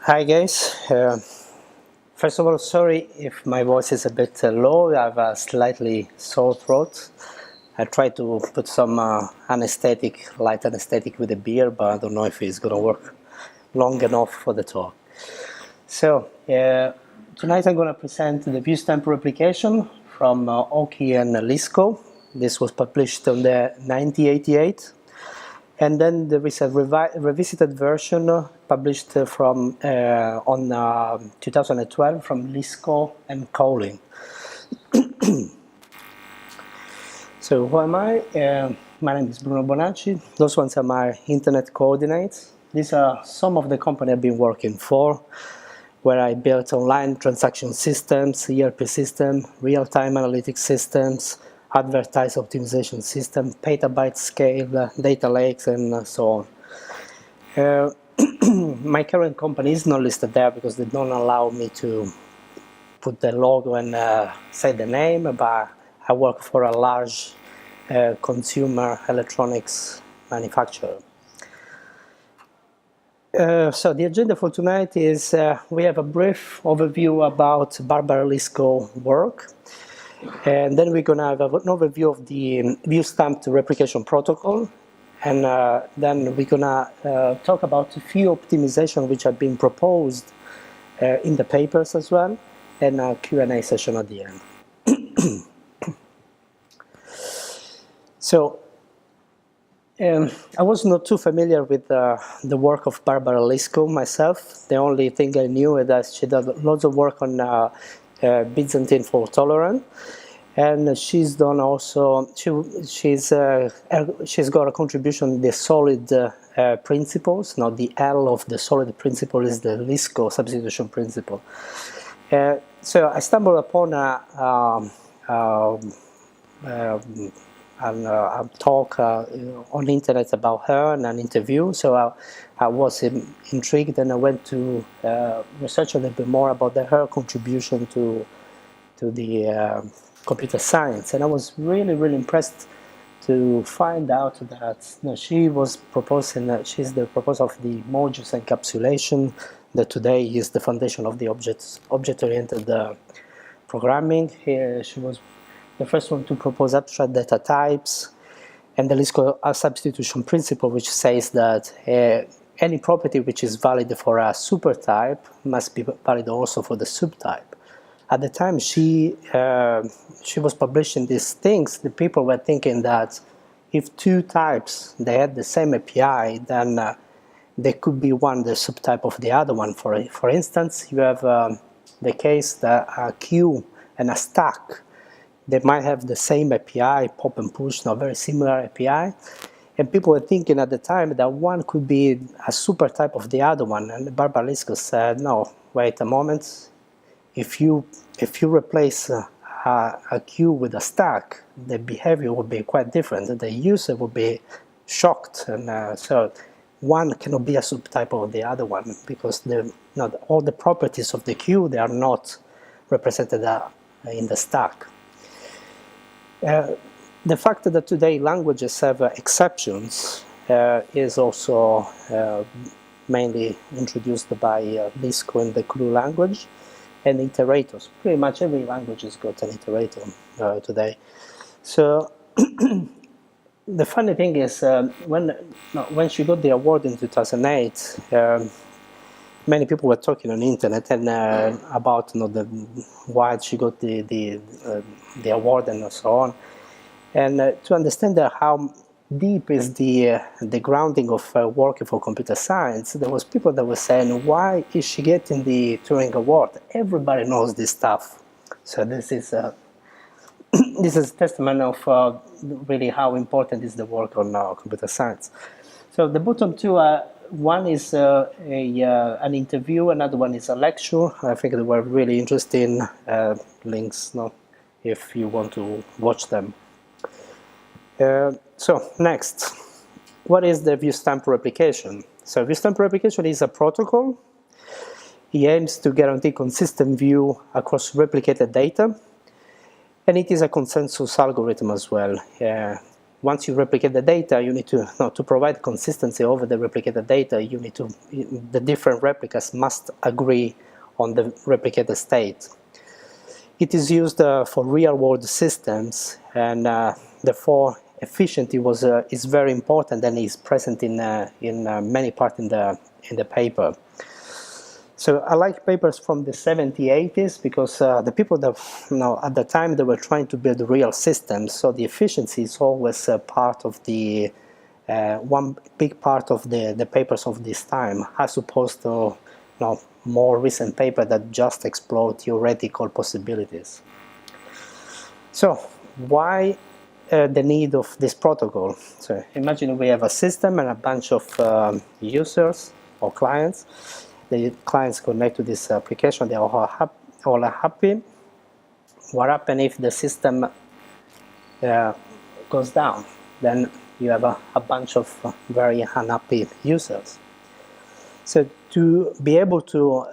Hi guys, first of all, sorry if my voice is a bit low. I have a slightly sore throat. I tried to put some anesthetic, light anesthetic with a beer, but I don't know if it's going to work long enough for the talk. So, tonight I'm going to present the Viewstamped Replication from Oki and Liskov. This was published on the 1988. And then there is a revisited version published from on 2012 from Liskov and Cowling. So who am I? My name is Bruno Bonacci. Those ones are my internet coordinates. These are some of the company I've been working for, where I built online transaction systems, ERP system, real-time analytics systems, advertise optimization system, petabyte scale, data lakes, and so on. My current company is not listed there because they don't allow me to put the logo and say the name, but I work for a large consumer electronics manufacturer. So the agenda for tonight is we have a brief overview about Barbara Liskov work. And then we're going to have an overview of the Viewstamped Replication protocol. And then we're going to talk about a few optimizations which have been proposed in the papers as well, and a Q&A session at the end. So, I was not too familiar with the work of Barbara Liskov myself. The only thing I knew is that she did lots of work on Byzantine fault tolerant, and she's done also. She's got a contribution in the solid principles. Now the L of the solid principle is the Liskov substitution principle. So I stumbled upon a talk on the internet about her and an interview. So I was intrigued, and I went to research a little bit more about her contribution to the computer science, and I was really impressed to find out that she was proposing she's the proposer of the modules encapsulation that today is the foundation of the object-oriented programming. She was the first one to propose abstract data types, and the Liskov substitution principle, which says that any property which is valid for a supertype must be valid also for the subtype. At the time she was publishing these things, the people were thinking that if two types they had the same API, then there could be one the subtype of the other one. For instance, you have the case that a queue and a stack, they might have the same API, pop and push, not very similar API, and people were thinking at the time that one could be a supertype of the other one. And Barbara Liskov said, no, wait a moment. If you replace a queue with a stack, the behavior will be quite different. The user will be shocked, and so one cannot be a subtype of the other one because all the properties of the queue, they are not represented in the stack. The fact that today languages have exceptions is also mainly introduced by Liskov in the CLU language, and iterators. Pretty much every language has got an iterator today. So the funny thing is, when she got the award in 2008, many people were talking on the internet and about why she got the award and so on. And to understand how deep is the grounding of working for computer science, there was people that were saying, why is she getting the Turing Award? Everybody knows this stuff. So this is this is a testament of really how important is the work on computer science. So the bottom two are, one is an interview, another one is a lecture. I think they were really interesting links, if you want to watch them. So next, what is the Viewstamped Replication? So Viewstamped Replication is a protocol. It aims to guarantee consistent view across replicated data, and it is a consensus algorithm as well. once you replicate the data, you need to provide consistency over the replicated data. You need to, the different replicas must agree on the replicated state. It is used for real-world systems, and therefore efficiency is very important and is present in many parts in the paper. So I like papers from the 70s, 80s because the people that at the time they were trying to build real systems, so the efficiency is always part of the one big part of the papers of this time, as opposed to more recent paper that just explore theoretical possibilities. So why the need of this protocol? So imagine we have a system and a bunch of users or clients. The clients connect to this application, they all are happy. What happens if the system goes down? Then you have a bunch of very unhappy users. So to be able to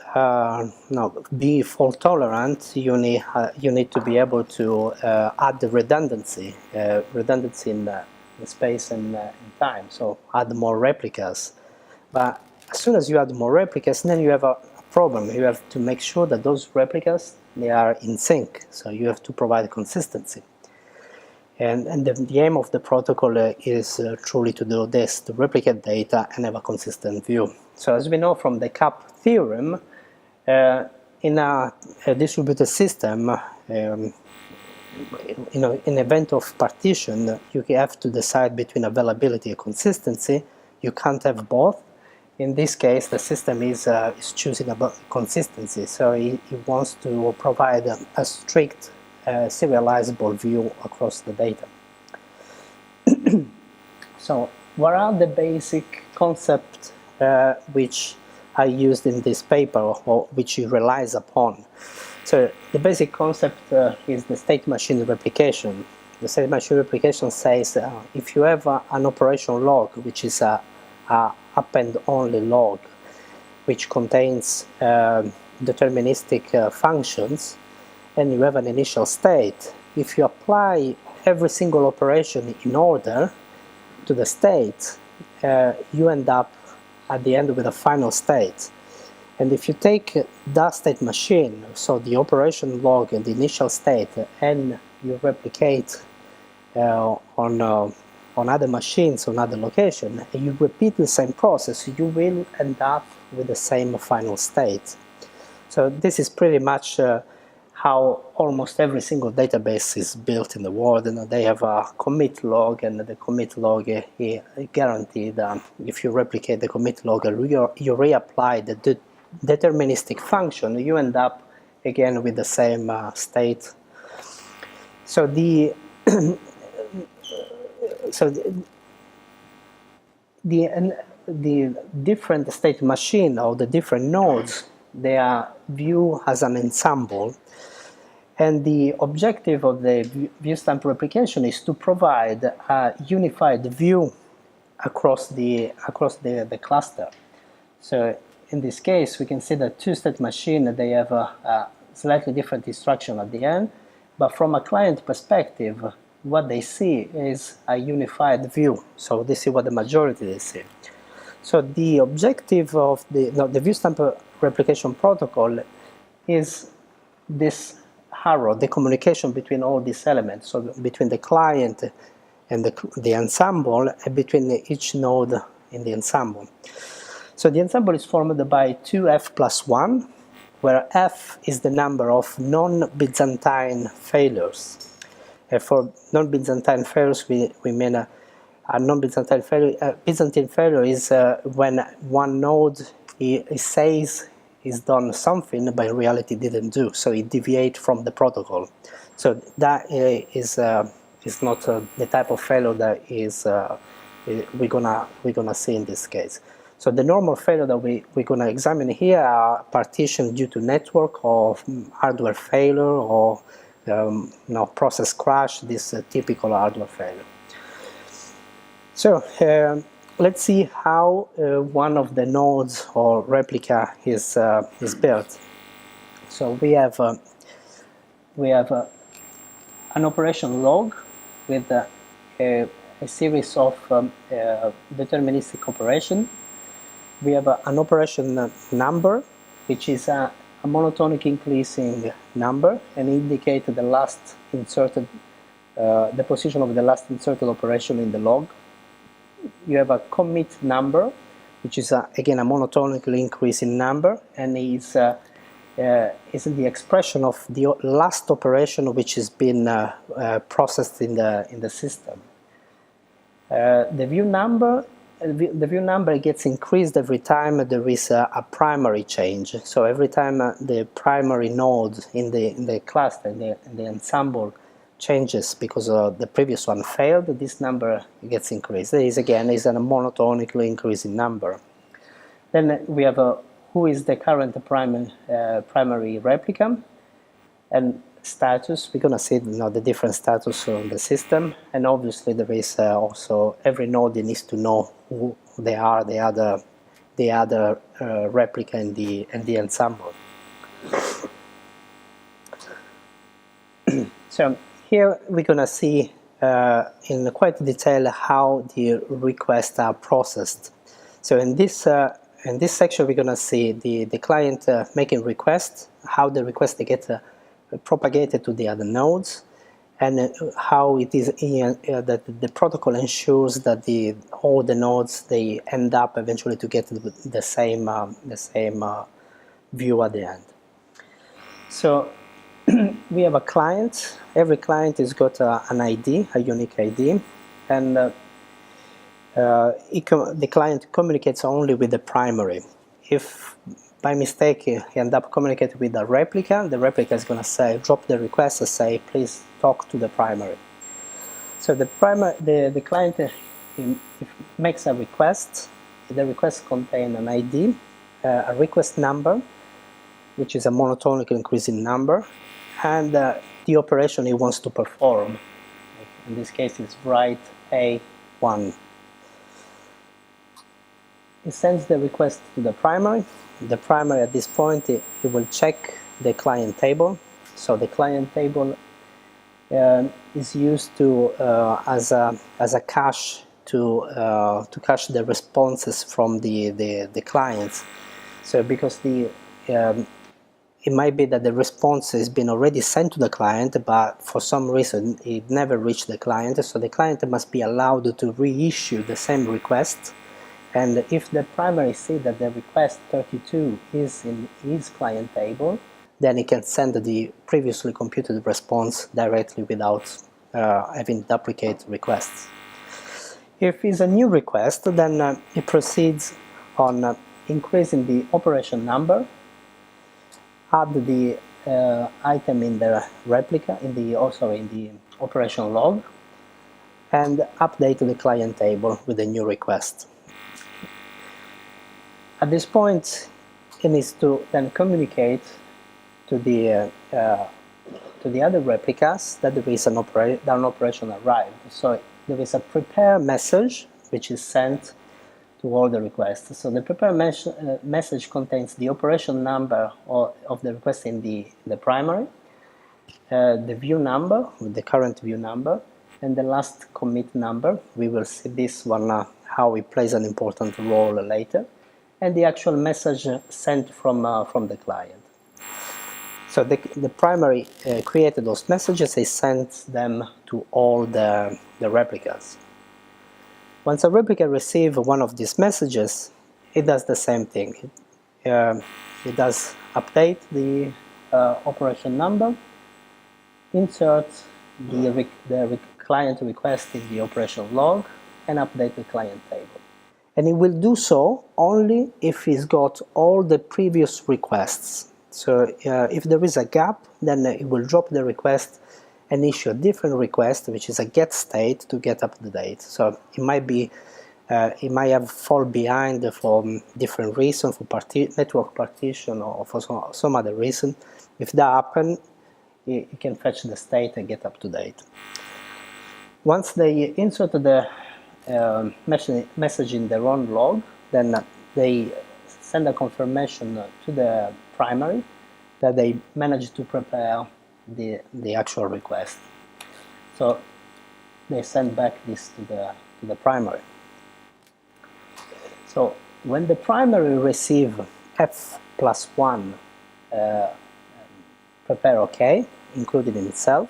be fault tolerant, you need to be able to add the redundancy in space and in time. So add more replicas. But as soon as you add more replicas, then you have a problem. You have to make sure that those replicas, they are in sync. So you have to provide consistency. And the aim of the protocol is truly to do this, to replicate data and have a consistent view. So as we know from the CAP theorem, in a distributed system, in event of partition, you have to decide between availability and consistency. You can't have both. In this case, the system is choosing about consistency, so it wants to provide a strict serializable view across the data. So what are the basic concepts which are used in this paper, or which it relies upon? So the basic concept is the state machine replication. The state machine replication says if you have an operation log, which is a append only log, which contains deterministic functions, and you have an initial state, if you apply every single operation in order to the state, you end up at the end with a final state. And if you take that state machine, so the operation log and the initial state, and you replicate on other machines, on other locations, and you repeat the same process, you will end up with the same final state. So this is pretty much how almost every single database is built in the world, and they have a commit log, and the commit log is guaranteed. If you replicate the commit log, you reapply the deterministic function, you end up again with the same state. So the different state machine, or the different nodes, they are viewed as an ensemble. And the objective of the Viewstamped replication is to provide a unified view across the cluster. So in this case, we can see that two-state machine, they have a slightly different instruction at the end, but from a client perspective, what they see is a unified view. So this is what the majority they see. So the objective of the Viewstamped replication protocol is this arrow, the communication between all these elements, so between the client and the ensemble, and between each node in the ensemble. So the ensemble is formed by 2f plus 1, where f is the number of non-Byzantine failures. For non-Byzantine failures, we mean a non-Byzantine failure. Byzantine failure is when one node says is done something, but in reality didn't do, so it deviates from the protocol. So that is not the type of failure that is we're gonna see in this case. So the normal failure that we're gonna examine here are partition due to network, or hardware failure, or process crash. This typical hardware failure. So let's see how one of the nodes or replica is built. So we have an operation log with a series of deterministic operation. We have an operation number, which is a monotonic increasing number, and indicate the last inserted, the position of the last inserted operation in the log. You have a commit number, which is again a monotonically increasing number, and is the expression of the last operation which has been processed in the system. The view number gets increased every time there is a primary change. So every time the primary node in the cluster, in the ensemble, changes because the previous one failed, this number gets increased. This again is a monotonically increasing number. Then we have who is the current primary replica, and status. We're going to see the different status of the system, and obviously there is also every node needs to know who they are, the other replica in the ensemble. So here we're going to see in quite detail how the requests are processed. So in this section we're going to see the client making requests, how the requests get propagated to the other nodes, and how it is that the protocol ensures that all the nodes they end up eventually to get the same view at the end. So we have a client. Every client has got an ID, a unique ID, and the client communicates only with the primary. If by mistake he ends up communicating with the replica is going to say, drop the request and say, please talk to the primary. So the client makes a request. The request contains an ID, a request number, which is a monotonic increasing number, and the operation he wants to perform. In this case, it's write A1. He sends the request to the primary. The primary at this point, he will check the client table. So the client table is used to as a cache to cache the responses from the clients. So because it might be that the response has been already sent to the client, but for some reason it never reached the client. So the client must be allowed to reissue the same request. And if the primary sees that the request 32 is in his client table, then he can send the previously computed response directly without having duplicate requests. If it's a new request, then it proceeds on increasing the operation number, add the item in the replica, in the operation log, and update the client table with a new request. At this point, it needs to then communicate to the other replicas that there is an operation arrived. So there is a prepare message which is sent to all the requests. So the prepare message contains the operation number of the request in the primary, the view number, the current view number, and the last commit number. We will see this one how it plays an important role later, and the actual message sent from the client. So the primary created those messages, they sent them to all the replicas. Once a replica receives one of these messages, it does the same thing. It does update the operation number, insert the client request in the operation log, and update the client table. And it will do so only if it's got all the previous requests. So if there is a gap, then it will drop the request and issue a different request, which is a get state to get up to date. So it might have fall behind for different reasons, for network partition or for some other reason. If that happens, you can fetch the state and get up to date. Once they insert the message in their own log, then they send a confirmation to the primary that they managed to prepare the actual request. So they send back this to the primary. So when the primary receive f plus 1 prepare OK included in itself,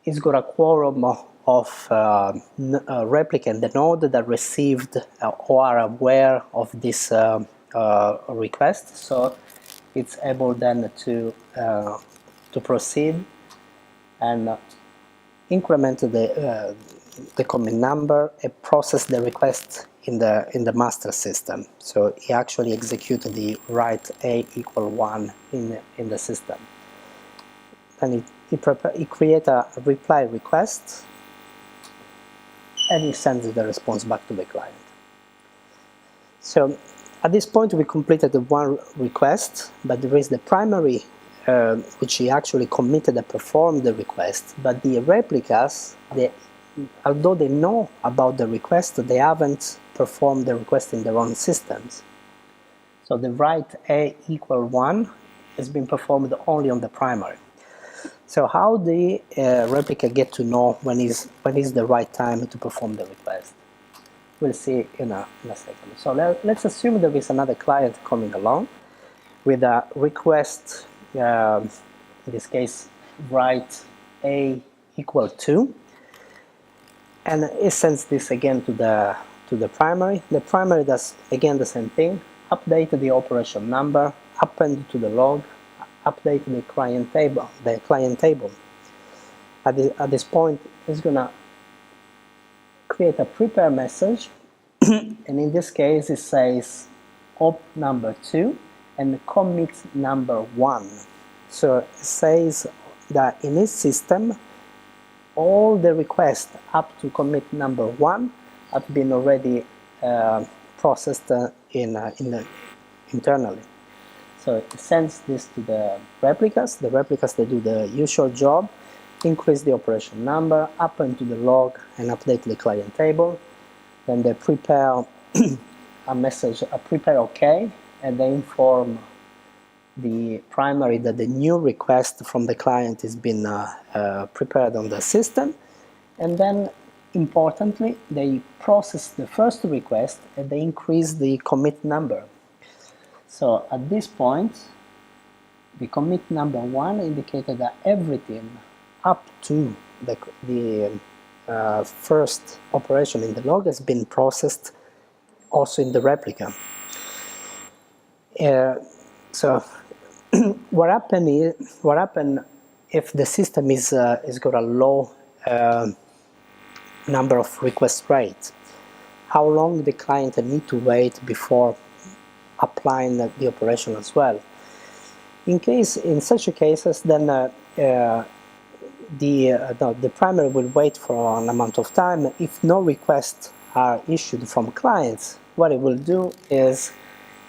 it's got a quorum of replicant, the node that received or are aware of this request, so it's able then to proceed and increment the commit number and process the request in the master system. So he actually executed the write a equal 1 in the system. And he creates a reply request and he sends the response back to the client. So at this point we completed the one request, but there is the primary which he actually committed and performed the request, but the replicas, although they know about the request, they haven't performed the request in their own systems. So the write a equal 1 has been performed only on the primary. So how the replica get to know when is the right time to perform the request? We'll see in a second. So let's assume there is another client coming along with a request, in this case write a equal 2, and it sends this again to the primary. The primary does again the same thing, update the operation number, append to the log, update the client table. At this point, it's gonna create a prepare message, and in this case, it says op number 2 and commit number 1. So it says that in this system, all the requests up to commit number 1 have been already processed internally. So it sends this to the replicas. The replicas, they do the usual job, increase the operation number, append to the log, and update the client table. Then they prepare a message, prepare OK, and they inform the primary that the new request from the client has been prepared on the system. And then, importantly, they process the first request and they increase the commit number. So at this point, the commit number 1 indicated that everything up to the first operation in the log has been processed also in the replica. So what happen if the system is got a low number of request rate? How long the client need to wait before applying the operation as well? In such cases, then the primary will wait for an amount of time. If no requests are issued from clients, what it will do is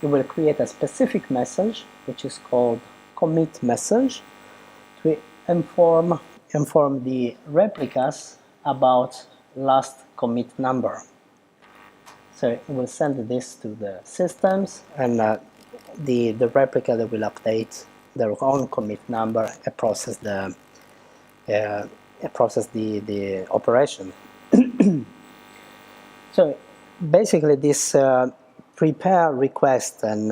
it will create a specific message, which is called commit message, to inform the replicas about last commit number. So it will send this to the systems, and the replica that will update their own commit number and process the operation. So basically, this prepare request and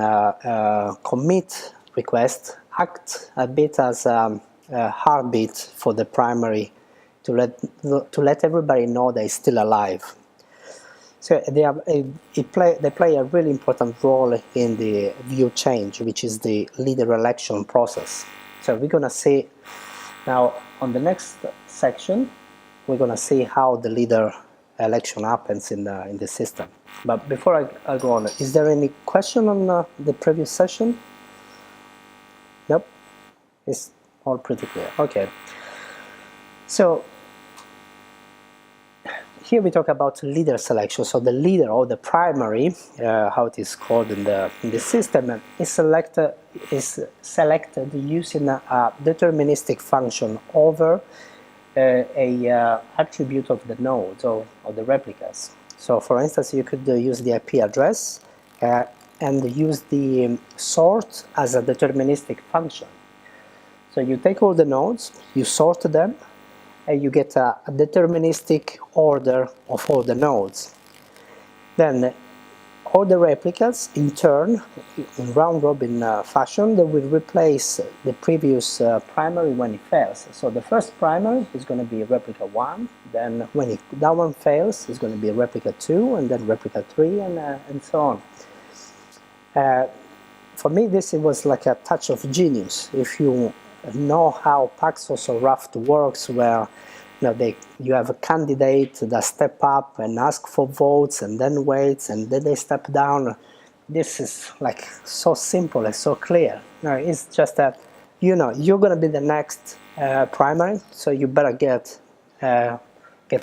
commit request act a bit as a heartbeat for the primary to let everybody know they're still alive. So they play a really important role in the view change, which is the leader election process. So we're gonna see now on the next section, we're gonna see how the leader election happens in the system. But before I go on, is there any question on the previous session? Nope, it's all pretty clear. Okay, so here we talk about leader selection. So the leader, or the primary, how it is called in the system, is selected using a deterministic function over a attribute of the nodes or the replicas. So for instance, you could use the IP address and use the sort as a deterministic function. So you take all the nodes, you sort them, you get a deterministic order of all the nodes. Then all the replicas, in turn, in round-robin fashion, they will replace the previous primary when it fails. So the first primary is going to be replica 1, then when that one fails, it's going to be replica 2, and then replica 3, and so on. For me, this was like a touch of genius. If you know how Paxos or Raft works, where you have a candidate that step up and ask for votes and then waits and then they step down. This is like so simple and so clear. It's just that you're going to be the next primary, so you better get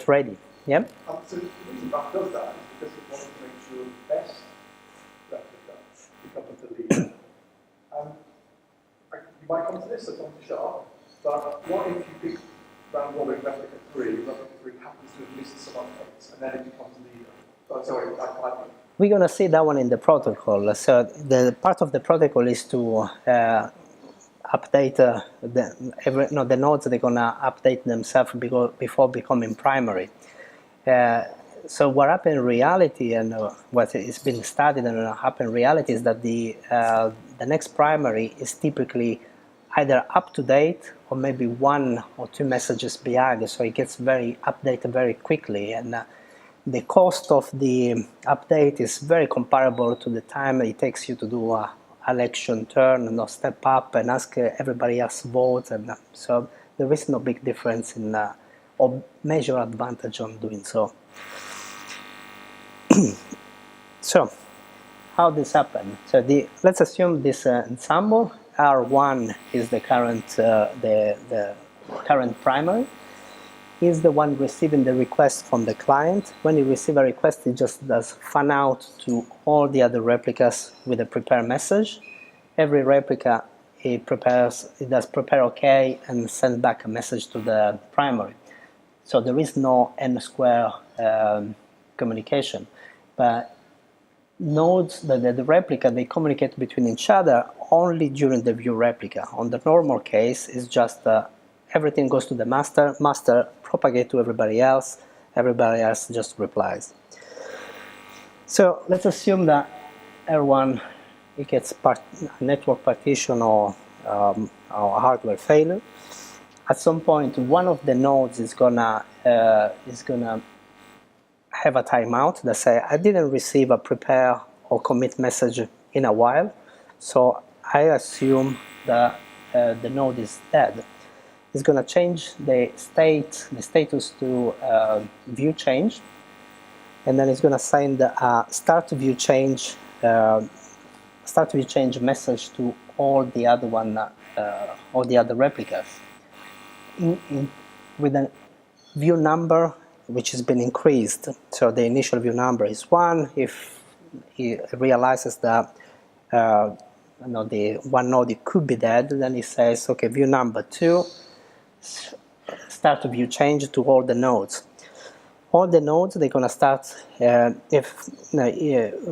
ready. Yeah. So the reason Raft does that is because it wants to make sure the best replica becomes the leader. You might come to this, so come to sharp. But what if you pick round robin replica 3 happens to have missed some updates, and then it becomes leader? Oh, sorry, we're going to see that one in the protocol. So the part of the protocol is to update the nodes. They're going to update themselves before becoming primary. So what happened in reality, and what is being studied and happened in reality, is that the next primary is typically either up to date or maybe 1 or 2 messages behind, so it gets updated very quickly, and the cost of the update is very comparable to the time it takes you to do a election turn and step up and ask everybody else votes, and so there is no big difference in or major advantage on doing so. So how this happened? So let's assume this ensemble R1 is the current primary. Is the one receiving the request from the client. When you receive a request, it just does fan out to all the other replicas with a prepare message. Every replica it does prepare OK and send back a message to the primary. So there is no n square communication, but nodes, the replica, they communicate between each other only during the view replica. On the normal case, it's just everything goes to the master propagate to everybody else just replies. So let's assume that R1 it gets a network partition or hardware failure. At some point, one of the nodes is gonna have a timeout that say, I didn't receive a prepare or commit message in a while, so I assume that the node is dead. It's going to change the status to view change, and then it's going to send a start view change message to all the other replicas with a view number which has been increased. So the initial view number is 1. If he realizes that the one node it could be dead, then he says, okay, view number 2, start view change to all the nodes. All the nodes, they're going to start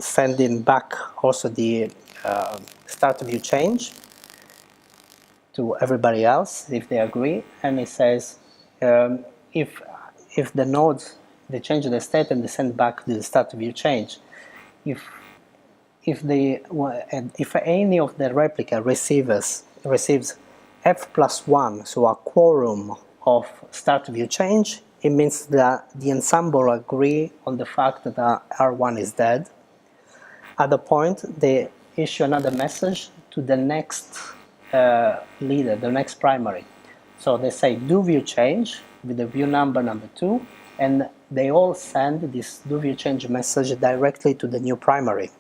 sending back also the start view change to everybody else if they agree, and it says if the nodes they change the state and they send back the start view change. If any of the replica receives f+1, so a quorum of start view change, it means that the ensemble agree on the fact that R1 is dead. At the point, they issue another message to the next leader, the next primary. So they say do view change with the view number 2, and they all send this do view change message directly to the new primary.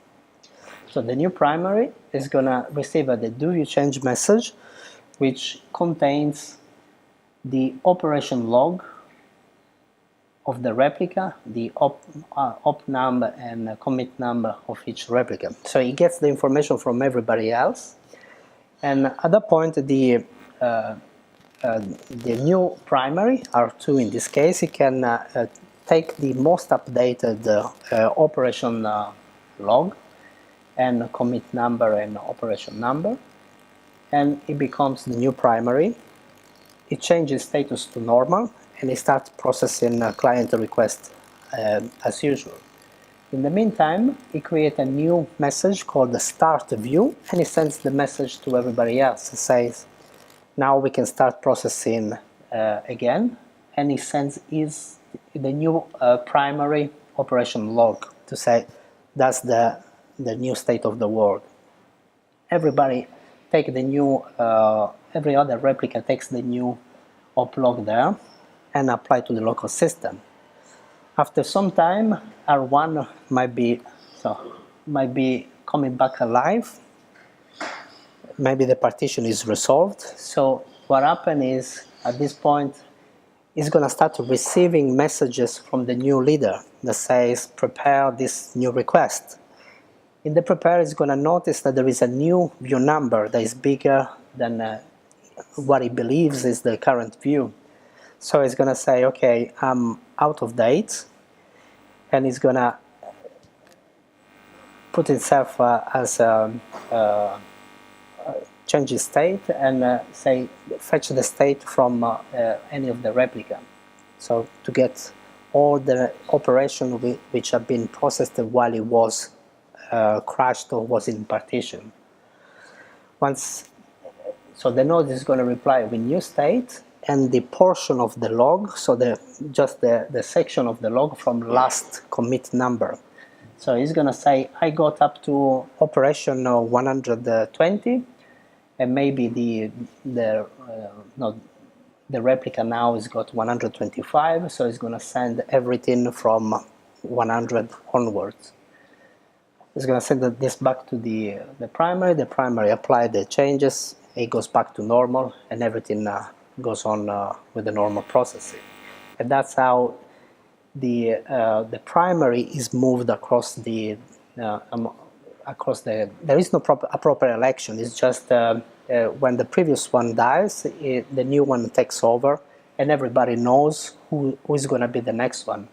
So the new primary is going to receive the do view change message, which contains the operation log of the replica, the op number and commit number of each replica. So it gets the information from everybody else, and at that point the new primary, R2 in this case, it can take the most updated operation log and commit number and operation number, and it becomes the new primary. It changes status to normal, and it starts processing client request as usual. In the meantime, it creates a new message called the start view, and it sends the message to everybody else. It says, now we can start processing again, and it sends the new primary operation log to say that's the new state of the world. Everybody take the new, every other replica takes the new op log there and apply to the local system. After some time, R1 might be coming back alive. Maybe the partition is resolved. So what happened is, at this point, it's going to start receiving messages from the new leader that says, prepare this new request. In the prepare, it's going to notice that there is a new view number that is bigger than what it believes is the current view. So it's going to say, okay, I'm out of date, and it's going to put itself as change its state and say fetch the state from any of the replica. So to get all the operation which have been processed while it was crashed or was in partition. So the node is going to reply with new state, and the portion of the log, so just the section of the log from last commit number. So it's going to say, I got up to operation 120, and maybe the replica now has got 125, so it's going to send everything from 100 onwards. It's going to send this back to the primary. The primary apply the changes, it goes back to normal, and everything goes on with the normal processing. And that's how the primary is moved across the there is no proper election. It's just when the previous one dies, the new one takes over, and everybody knows who is going to be the next one.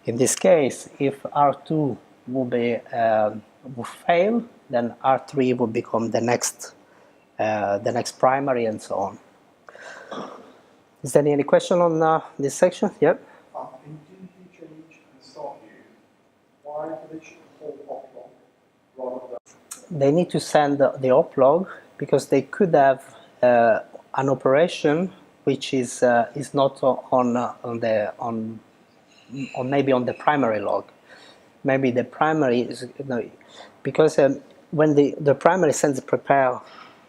In this case, if R2 will fail, then R3 will become the next primary, and so on. Is there any question on this section? Yep. In DP change and start view, why do they should hold op log rather than? They need to send the op log because they could have an operation which is not maybe on the primary log. Maybe the primary is because when the primary sends prepare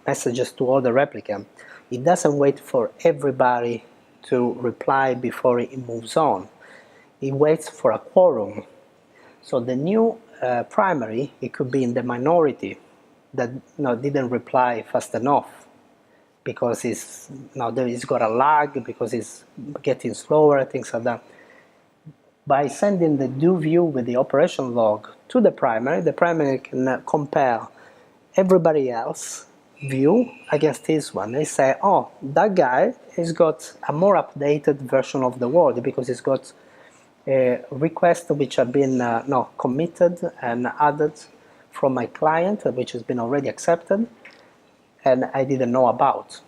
messages to all the replica, it doesn't wait for everybody to reply before it moves on. It waits for a quorum. So the new primary, it could be in the minority that didn't reply fast enough because it's got a lag, because it's getting slower, things like that. By sending the do view with the operation log to the primary can compare everybody else view against this one. They say, oh, that guy has got a more updated version of the world because he's got requests which have been committed and added from my client, which has been already accepted, and I didn't know about.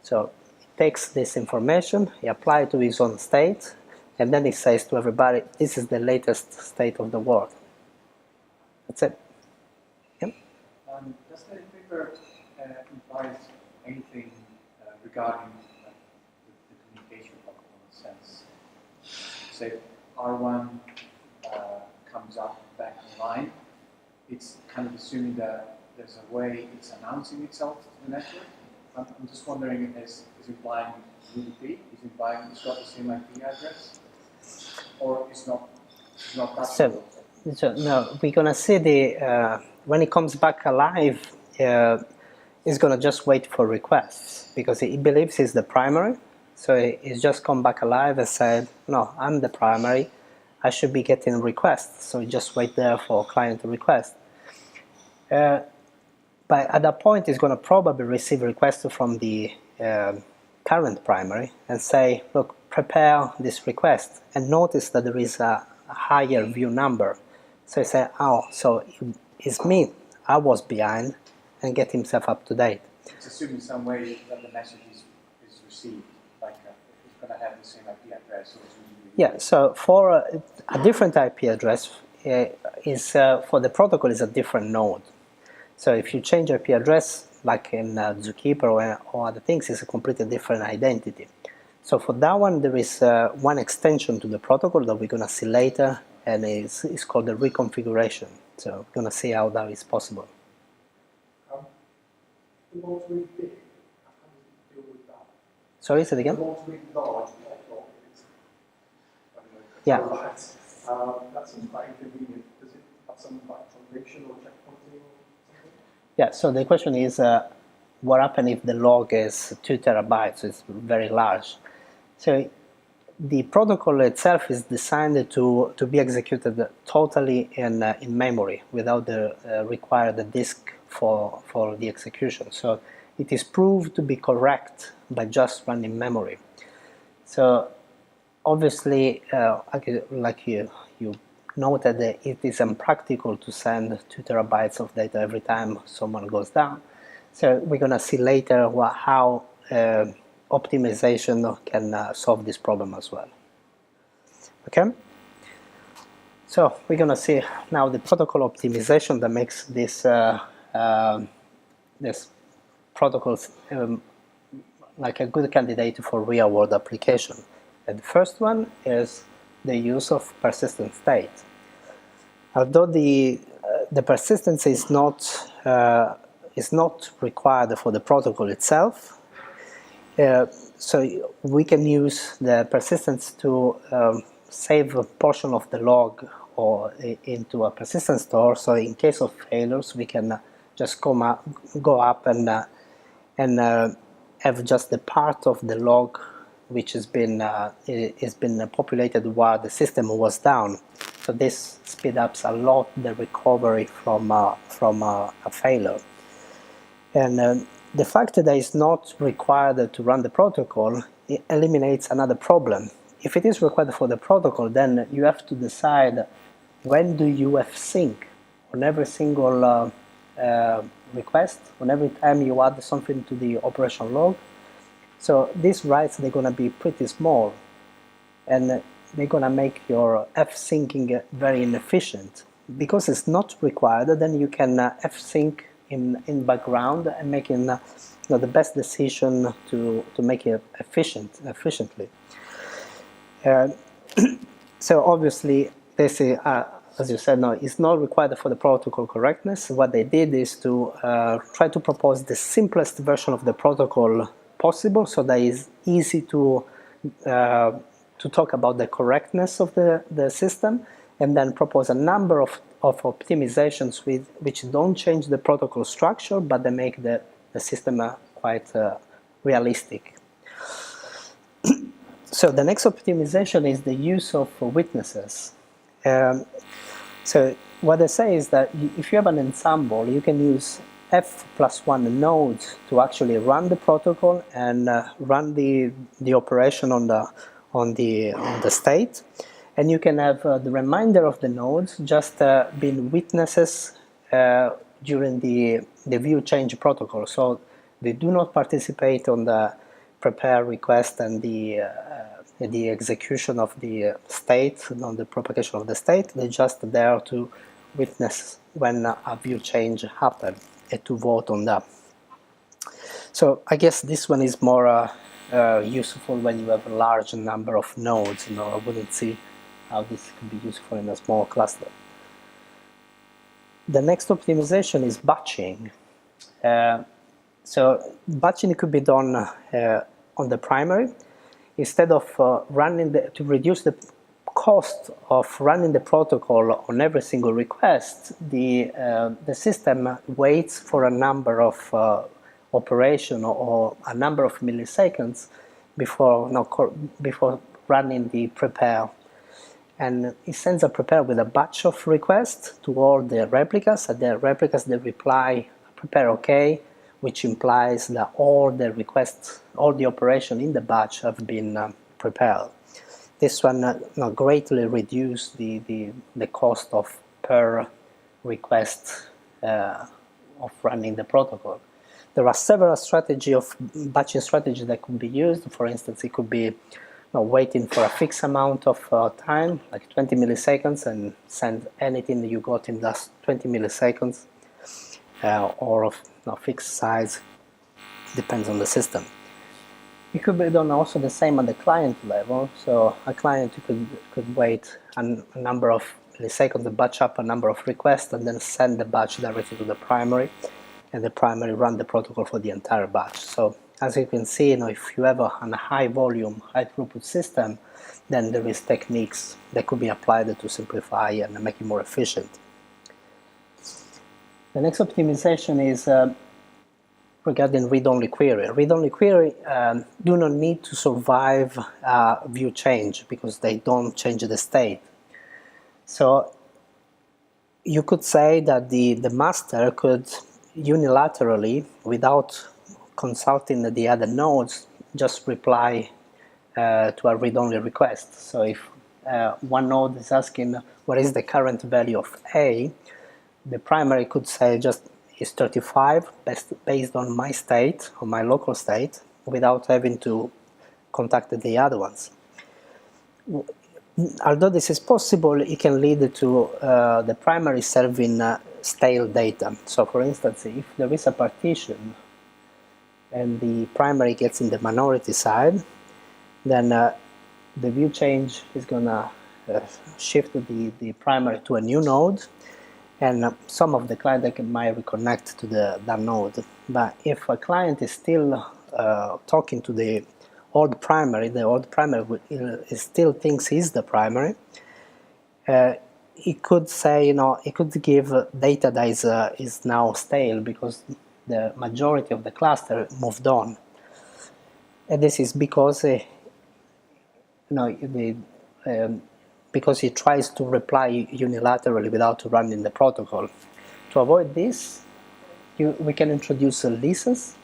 So he takes this information, he applies it to his own state, and then he says to everybody, this is the latest state of the world. That's it. Yep. Does the paper imply anything regarding the communication of a sense? Say R1 comes up back online, it's kind of assuming that there's a way it's announcing itself to the network. I'm just wondering if it's implying UDP, is implying it's got the same IP address, or it's not that so no, we're gonna see when it comes back alive, it's gonna just wait for requests because it believes it's the primary. So it's just come back alive and said, no, I'm the primary, I should be getting requests. So just wait there for client request. But at that point, it's going to probably receive requests from the current primary and say, look, prepare this request. And notice that there is a higher view number. So you say, oh, so it's me, I was behind, and get himself up to date. It's assuming some way that the message is received. Like going to have the same IP address. Yeah, so for a different IP address for the protocol is a different node. So if you change IP address, like in Zookeeper or other things, it's a completely different identity. So for that one, there is one extension to the protocol that we're going to see later, and it's called the reconfiguration. So we're going to see how that is possible. The nodes really big, how can we deal with that? Sorry, say it again? The nodes really large, yeah. That seems quite inconvenient. Does it have some like translation or checkpointing or something? Yeah, so the question is, what happens if the log is 2 terabytes, so it's very large? So the protocol itself is designed to be executed totally in memory without the required disk for the execution. So it is proved to be correct by just running memory. So obviously, like you noted, it is impractical to send 2 terabytes of data every time someone goes down. So we're going to see later how optimization can solve this problem as well. Okay? So we're going to see now the protocol optimization that makes this protocols like a good candidate for real-world application. And the first one is the use of persistent state. Although the persistence is not required for the protocol itself, so we can use the persistence to save a portion of the log or into a persistent store. So in case of failures, we can just go up and have just the part of the log which has been populated while the system was down. So this speeds up a lot the recovery from a failure. And the fact that it's not required to run the protocol, it eliminates another problem. If it is required for the protocol, then you have to decide when do you fsync on every single request, on every time you add something to the operation log. So these writes, they're going to be pretty small, and they're going to make your fsyncing very inefficient. Because it's not required, then you can fsync in background and making the best decision to make it efficiently. So obviously, this is, as you said, no, it's not required for the protocol correctness. What they did is to try to propose the simplest version of the protocol possible, so that it's easy to talk about the correctness of the system, and then propose a number of optimizations which don't change the protocol structure, but they make the system quite realistic. So the next optimization is the use of witnesses. So what they say is that if you have an ensemble, you can use f+1 nodes to actually run the protocol and run the operation on the state, and you can have the remainder of the nodes just being witnesses during the view change protocol. So they do not participate on the prepare request and the execution of the state, on the propagation of the state. They're just there to witness when a view change happens and to vote on that. So I guess this one is more useful when you have a large number of nodes. I wouldn't see how this could be useful in a small cluster. The next optimization is batching. So batching could be done on the primary. Instead of to reduce the cost of running the protocol on every single request, the system waits for a number of operation or a number of milliseconds before running the prepare. And it sends a prepare with a batch of requests to all the replicas. At the replicas, they reply prepare OK, which implies that all the requests, all the operation in the batch have been prepared. This one greatly reduced the cost of per request of running the protocol. There are several strategies of batching strategies that could be used. For instance, it could be waiting for a fixed amount of time, like 20 milliseconds, and send anything that you got in those 20 milliseconds, or of fixed size, depends on the system. It could be done also the same at the client level. So a client could wait a number of milliseconds, batch up a number of requests, and then send the batch directly to the primary, and the primary run the protocol for the entire batch. So as you can see, if you have a high volume, high throughput system, then there is techniques that could be applied to simplify and make it more efficient. The next optimization is regarding read-only query. Read-only query do not need to survive view change because they don't change the state. So you could say that the master could unilaterally, without consulting the other nodes, just reply to a read-only request. So if one node is asking what is the current value of A, the primary could say just is 35 based on my state, or my local state, without having to contact the other ones. Although this is possible, it can lead to the primary serving stale data. So for instance, if there is a partition and the primary gets in the minority side, then the view change is going to shift the primary to a new node, and some of the client might reconnect to that node. But if a client is still talking to the old primary still thinks he's the primary, it could say, it could give data that is now stale because the majority of the cluster moved on. And this is because because it tries to reply unilaterally without running the protocol. To avoid this, we can introduce leases.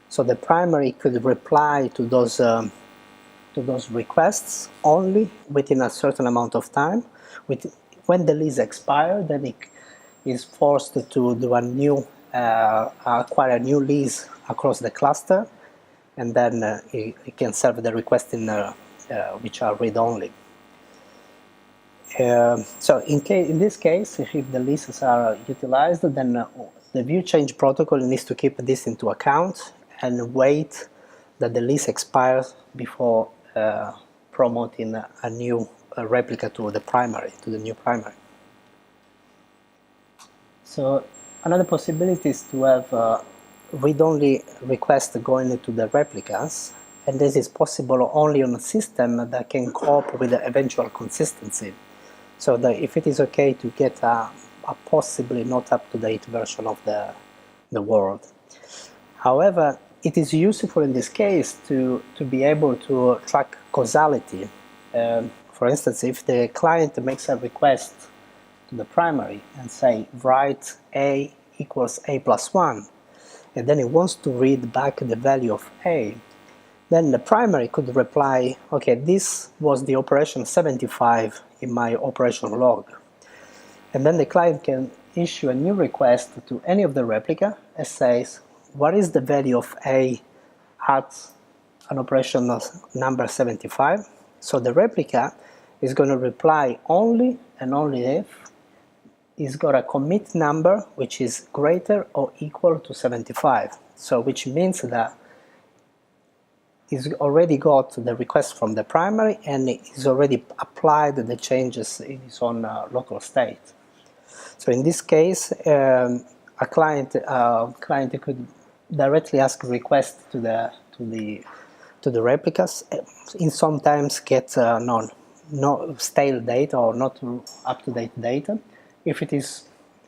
So the primary could reply to those requests only within a certain amount of time. When the lease expires, then it is forced to do acquire a new lease across the cluster, and then it can serve the request which are read-only. So in this case, if the leases are utilized, then the view change protocol needs to keep this into account and wait that the lease expires before promoting a new replica to the new primary. So another possibility is to have read-only requests going into the replicas, and this is possible only on a system that can cope with the eventual consistency. So that if it is okay to get a possibly not up-to-date version of the world. However, it is useful in this case to be able to track causality. For instance, if the client makes a request to the primary and say write A equals A plus 1, and then it wants to read back the value of A, then the primary could reply, okay, this was the operation 75 in my operation log. And then the client can issue a new request to any of the replica and says, what is the value of A at an operation number 75? So the replica is going to reply only and only if it's got a commit number which is greater or equal to 75. So which means that it's already got the request from the primary and it's already applied the changes in its own local state. So in this case, a client could directly ask requests to the replicas, and sometimes get no stale data or not up-to-date data. If it is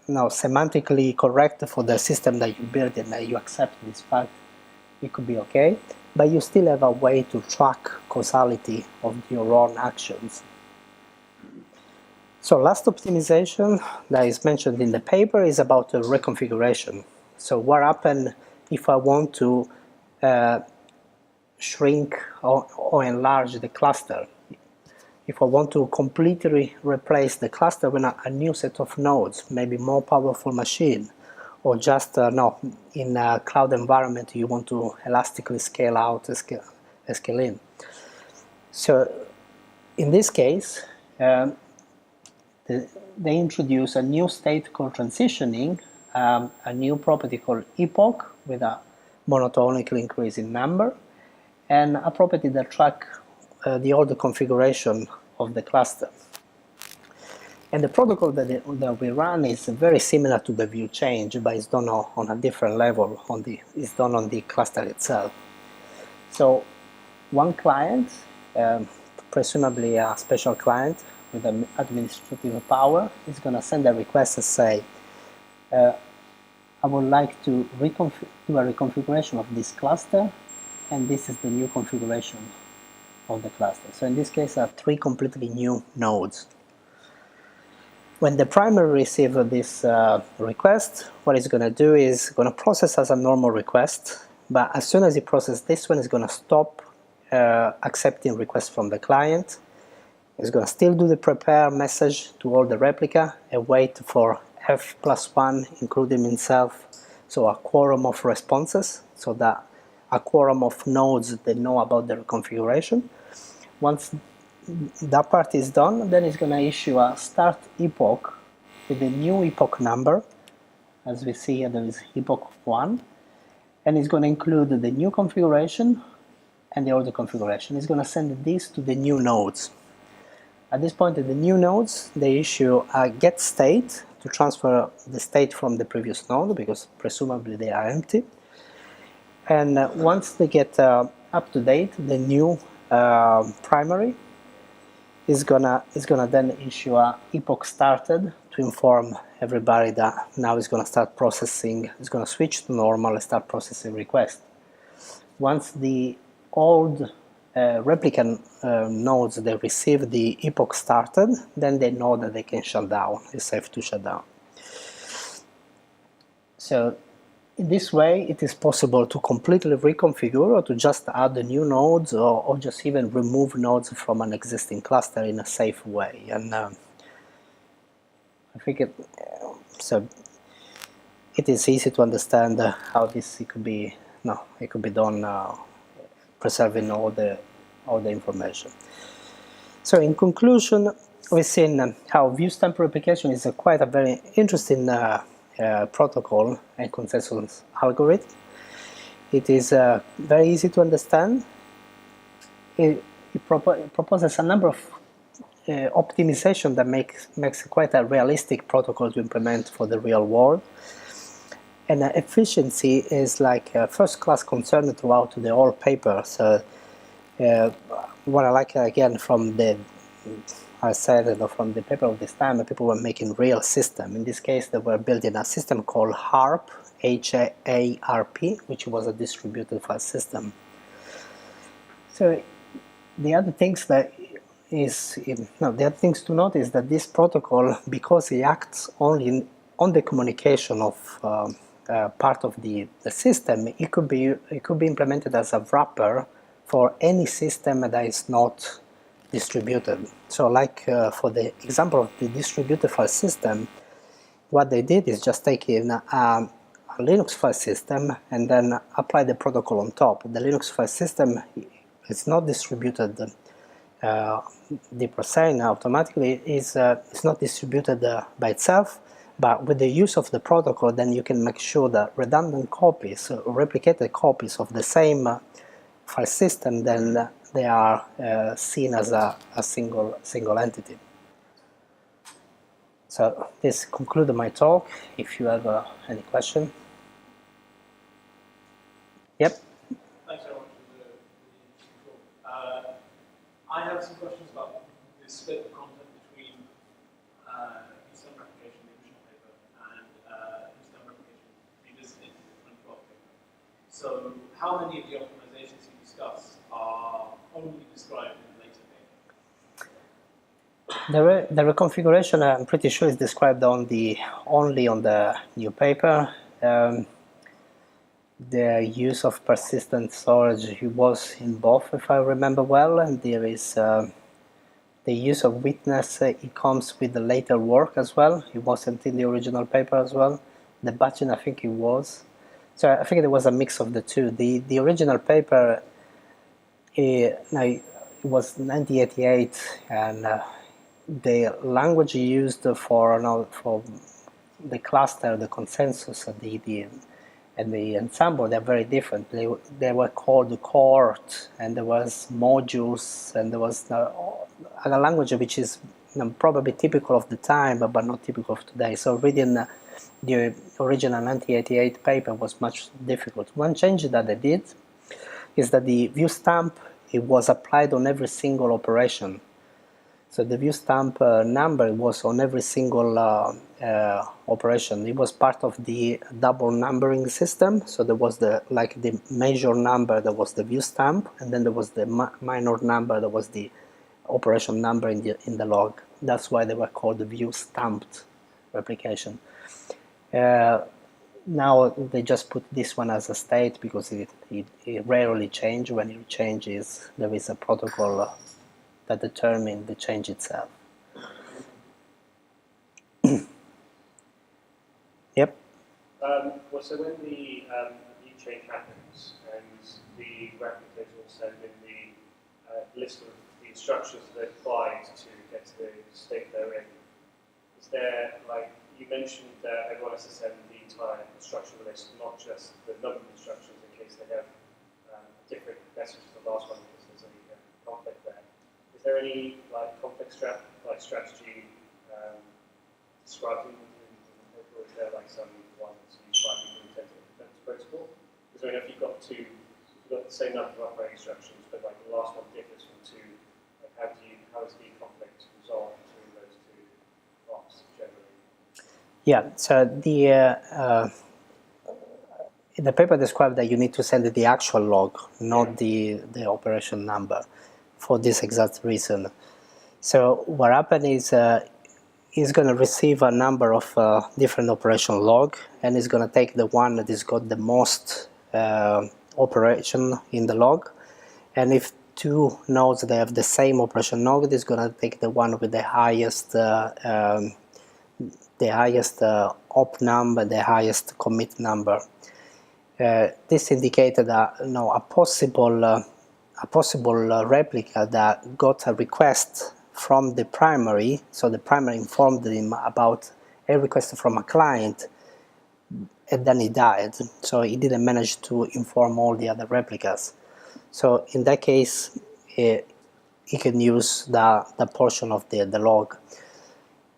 semantically correct for the system that you build and you accept this fact, it could be okay. But you still have a way to track causality of your own actions. So last optimization that is mentioned in the paper is about the reconfiguration. So what happens if I want to shrink or enlarge the cluster? If I want to completely replace the cluster with a new set of nodes, maybe more powerful machine, or just in a cloud environment you want to elastically scale out, scale in. So in this case, they introduce a new state called transitioning, a new property called epoch with a monotonically increasing number, and a property that track the older configuration of the cluster. And the protocol that we run is very similar to the view change, but it's done on a different level. It's done on the cluster itself. So one client, presumably a special client with an administrative power, is going to send a request and say, I would like to do a reconfiguration of this cluster, and this is the new configuration of the cluster. So in this case, I have 3 completely new nodes. When the primary receives this request, what it's going to do is going to process as a normal request, but as soon as it processes this one, it's going to stop accepting requests from the client. It's going to still do the prepare message to all the replica and wait for f+1, including himself, so a quorum of responses, so that a quorum of nodes that know about the reconfiguration. Once that part is done, then it's going to issue a start epoch with a new epoch number. As we see here, there is epoch 1, and it's going to include the new configuration and the older configuration. It's going to send this to the new nodes. At this point, the new nodes, they issue a get state to transfer the state from the previous node, because presumably they are empty. And once they get up to date, the new primary is gonna then issue a epoch started to inform everybody that now it's gonna start processing, it's gonna switch to normal and start processing requests. Once the old replicant nodes, they receive the epoch started, then they know that they can shut down, it's safe to shut down. So in this way, it is possible to completely reconfigure or to just add the new nodes, or just even remove nodes from an existing cluster in a safe way. And I think it is easy to understand how this it could be done, preserving all the information. So in conclusion, we've seen how Viewstamped Replication is quite a very interesting protocol and consensus algorithm. It is very easy to understand. It proposes a number of optimization that makes quite a realistic protocol to implement for the real world. And efficiency is like a first-class concern throughout the whole paper. So what I like again from from the paper of this time, people were making real system. In this case, they were building a system called HARP, H-A-R-P, which was a distributed file system. So the other things to note is that this protocol, because it acts only on the communication of part of the system, it could be implemented as a wrapper for any system that is not distributed. So like for the example of the distributed file system, what they did is just take in a Linux file system and then apply the protocol on top. The Linux file system is not distributed per se automatically, it's not distributed by itself, but with the use of the protocol, then you can make sure that redundant copies, replicated copies of the same file system, then they are seen as a single entity. So this concludes my talk. If you have any question. Yep. Thanks very much for the talk. I have some questions about the split of content between Viewstamped Replication, the original paper, and Viewstamped Replication revisited, the 2012 paper. So how many of the optimizations you discuss are only described in the later paper? The reconfiguration, I'm pretty sure, is described only on the new paper. The use of persistent storage was in both, if I remember well, and there is the use of witness. It comes with the later work as well. It wasn't in the original paper as well. The batching, I think it was. So I think there was a mix of the two. The original paper, it was 1988, and the language used for the cluster, the consensus, and the ensemble, they're very different. They were called the cohort, and there was modules, and there was a language which is probably typical of the time, but not typical of today. So reading the original 1988 paper was much difficult. One change that they did is that the view stamp, it was applied on every single operation. So the view stamp number was on every single operation. It was part of the double numbering system. So there was the major number, that was the view stamp, and then there was the minor number, that was the operation number in the log. That's why they were called the view stamped replication. Now they just put this one as a state because it rarely changes. When it changes, there is a protocol that determines the change itself. Yep. Well, so when the view change happens and the replicas will send in the list of the instructions that they applied to get to the state they're in, is there, like, you mentioned that everyone has to send the entire instruction list, not just the number of instructions in case they have different messages to the last one because there's any conflict there. Is there any complex strategy described in the paper, or is there some ones used by people who tend to defense protocol? Because I mean, if you've got the same number of operating instructions, but the last one differs from two, how is the conflict resolved between those two ops generally? Yeah, so the paper described that you need to send the actual log, not the operation number, for this exact reason. So what happened is he's going to receive a number of different operation log, and he's going to take the one that has got the most operation in the log. And if two nodes they have the same operation node, he's going to take the one with the highest op number, the highest commit number. This indicated a possible replica that got a request from the primary. So the primary informed him about a request from a client, and then he died. So he didn't manage to inform all the other replicas. So in that case, he can use the portion of the log.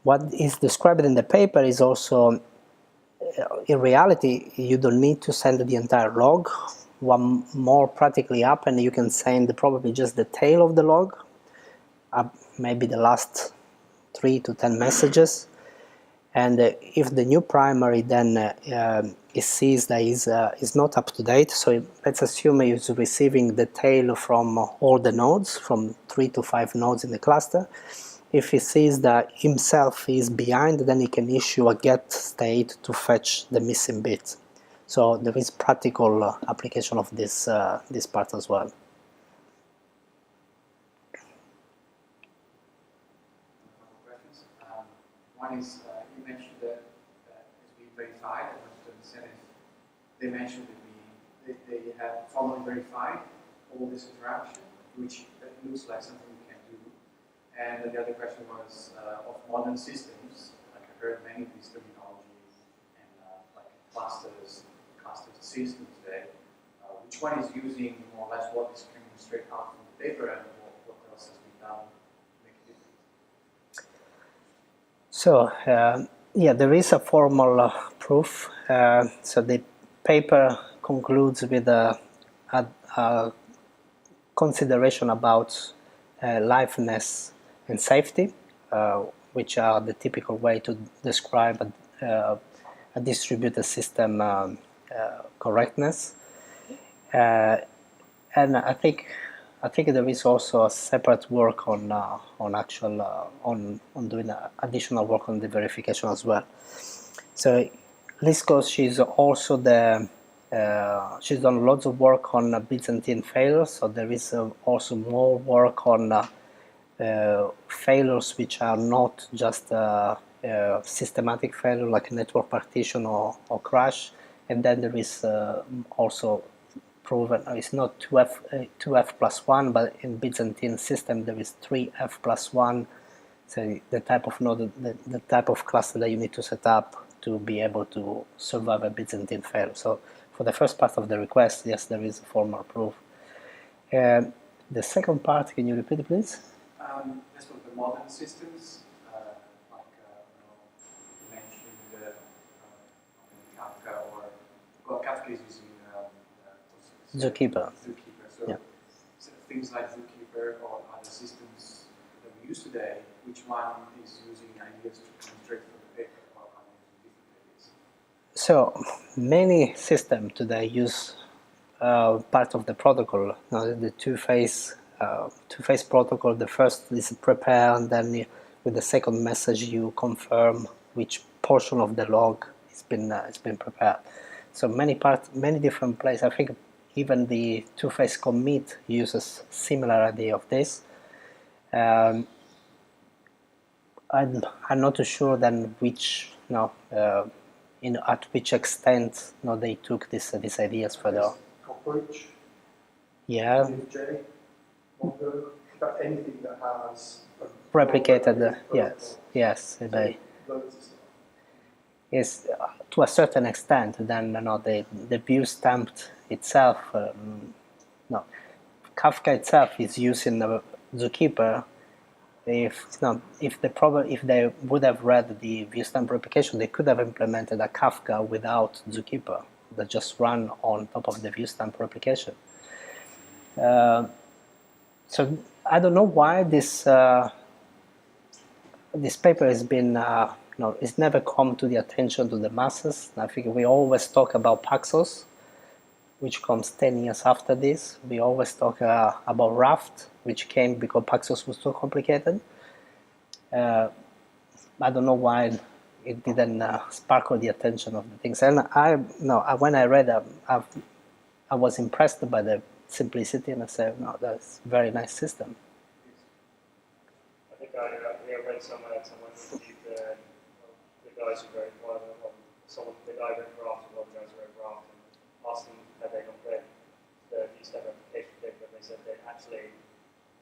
What is described in the paper is also, in reality, you don't need to send the entire log. One more practically happen, you can send probably just the tail of the log, maybe the last 3 to 10 messages. And if the new primary then it sees that is not up to date, so let's assume he's receiving the tail from all the nodes, from 3 to 5 nodes in the cluster. If he sees that himself is behind, then he can issue a get state to fetch the missing bit. So there is practical application of this part as well. Questions. One is you mentioned that it's being verified. I wanted to understand if they mentioned that they have formally verified all this interaction, which looks like something we can do. And the other question was of modern systems. Like I heard many of these terminologies and like clusters systems today. Which one is using more or less what is coming straight out from the paper, and what else has been done to make it different? So yeah, there is a formal proof. So the paper concludes with a consideration about liveness and safety, which are the typical way to describe a distributed system correctness. And I think there is also a separate work on doing additional work on the verification as well. So Liskov, she's also she's done lots of work on Byzantine failures. So there is also more work on failures which are not just systematic failure like network partition or crash. And then there is also proven. It's not 2f plus 1, but in Byzantine system there is 3f plus 1. So the type of node, the type of cluster that you need to set up to be able to survive a Byzantine failure. So for the first part of the request, yes, there is a formal proof. The second part, can you repeat it, please? As for the modern systems, like you mentioned Kafka, or Kafka is using Zookeeper. So, yeah. So things like Zookeeper or other systems that we use today, which one is using ideas to come straight from the paper, or are using different ideas? So many systems today use part of the protocol, the two-phase protocol. The first is prepare, and then with the second message you confirm which portion of the log has been prepared. So many different places. I think even the two-phase commit uses similar idea of this. I'm not too sure then which at which extent they took these ideas further. Cockroach, Yeah. J, Mongo, about anything that has Replicated, yes, they loads of stuff. is to a certain extent. Then the Viewstamped itself, Kafka itself is using the Zookeeper. If they would have read the Viewstamped Replication, they could have implemented a Kafka without Zookeeper that just run on top of the Viewstamped Replication. So I don't know why this paper has been it's never come to the attention to the masses. I think we always talk about Paxos, which comes 10 years after this. We always talk about Raft, which came because Paxos was so complicated. I don't know why it didn't sparkle the attention of the things. And when I read it, I was impressed by the simplicity, and I said, no, that's a very nice system. I think I read somewhere that someone interviewed the guys who wrote the guy who wrote Raft, and one of the guys who wrote Raft, and asked them had they not read the Viewstamped Replication paper, and they said they'd actually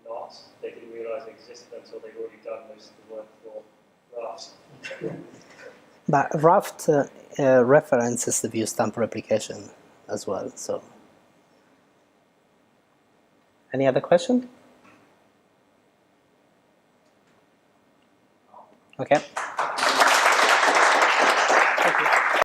not. They didn't realise it existed until they'd already done most of the work for Raft. But Raft references the Viewstamped Replication as well. So, any other question? Okay.